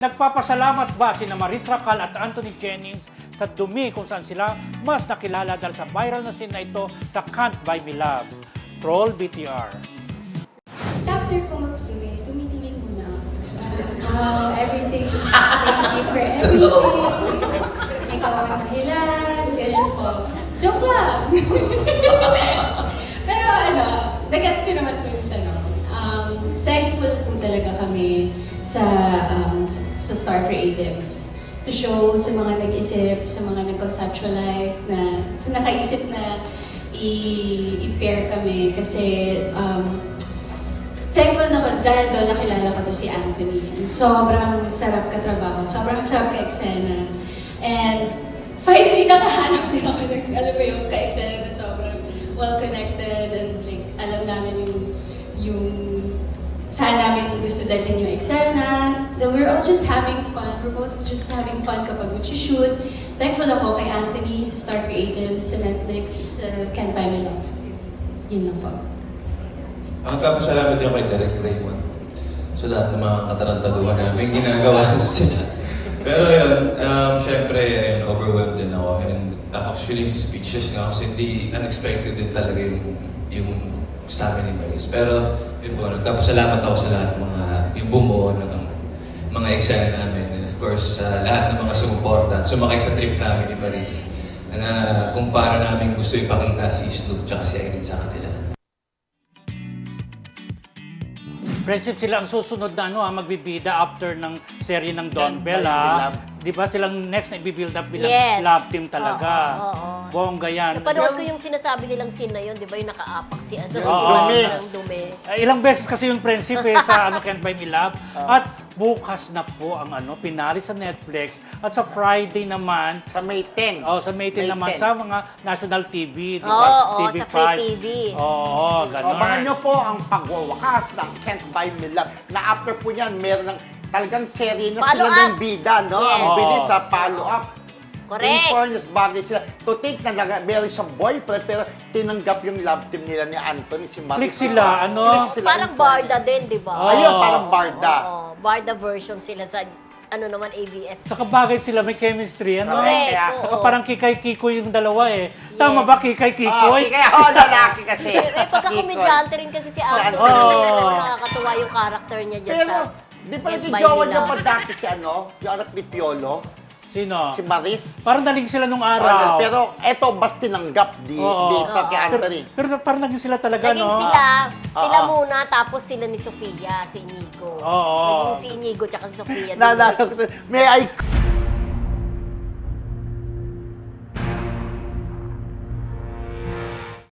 Nagpapasalamat ba sina Maris Racal at Anthony Jennings sa dumi kung saan sila mas nakilala dahil sa viral na scene na ito sa Can't Buy Me Love? Troll BTR. After ko mag-dumi, tumitingin muna ako. Everything. Thank you for everything. Ikaw ang mahilan, ganun po. Joke lang! Pero nagets ko naman po yung tanong. Thankful po talaga kami sa Star Creatives. Sa show, sa mga nag-isip, sa mga nag-conceptualize, sa nakaisip na i-pair kami. Kasi thankful na ko dahil doon nakilala ko to si Anthony. Sobrang sarap katrabaho, sobrang sarap ka-eksena. And finally, nakahanap din ako ng, alam mo yung ka-eksena na sobrang well-connected and like, alam namin yung saan namin gusto dalhin yung eksena. Then we're all just having fun. We're both just having fun kapag mag-shoot. Thankful ako kay Anthony, sa Star Creatives, sa Netflix, sa Can't Buy Me Love. Yun lang po. Ang kapasalamat din ako kay Derek Raymond sa lahat ng mga katarantaduhan namin ginagawa sila. Pero yun, syempre, overwhelmed din ako and actually speechless na ako kasi hindi unexpected din talaga yung sa amin ni Maris. Pero yun po, nagpapasalamat ako sa lahat ng mga yung bumuo ng mga eksena namin and of course sa lahat ng mga sumuporta at sumakay sa trip namin ni Maris na kung paano namin gusto ipakita si Snoop tsaka si Irene sa kanila. Friendship sila ang susunod na magbibida after ng serye ng Don Can't Bell, Buy Me Love. Di ba silang next na i-build up bilang Yes. love team talaga. Oo. Bongga yan. Napanood ko yung sinasabi nilang scene na yun, di ba yung nakaapak si Anthony, Oo. si Maris Dumi. ng dumi. Ilang beses kasi yung friendship sa Can't Buy Me Love. At bukas na po ang pinali sa Netflix. At sa Friday naman, Sa May 10. sa May 10 May naman 10. sa mga national TV, di Oo, ba? sa Free TV. Oo, gano'n. Abangan nyo po ang pagwawakas ng Can't Buy Me Love. Na after po yan, meron ng talagang serye na Follow sila up. ng bida, no? Yes. Ang bilis Oo. sa follow-up. In Correct. fairness, bagay sila. To think na meron siyang boyfriend, pero tinanggap yung love team nila ni Anthony, si Maris. Click sila, Click sila, Parang in Barda fairness. din, di ba? Oo. Ayun, parang Barda. Oo, Barda version sila sa naman ABS. Saka bagay sila, may chemistry, ano? Correct. Kaya- Saka oo. parang Kikay-Kiko yung dalawa Tama ba Kikay-Kikoy? Kaya lalaki kasi. Pagka-komedyante rin kasi si Anthony. Oo. Nakakatuwa yung character niya dyan Pero, sa di ba Can't naging Buy jowa Me niya Love. pa dati si yung anak ni Piolo? Sino? Si Maris? Parang daling sila nung araw. Pero eto, mas tinanggap Oo. dito kay Anthony. Pero parang naging sila talaga, Naging no? sila Oo. muna, tapos sila ni Sofia, si Inigo. Oo. Naging si Inigo tsaka si Sofia. Naalala ko, may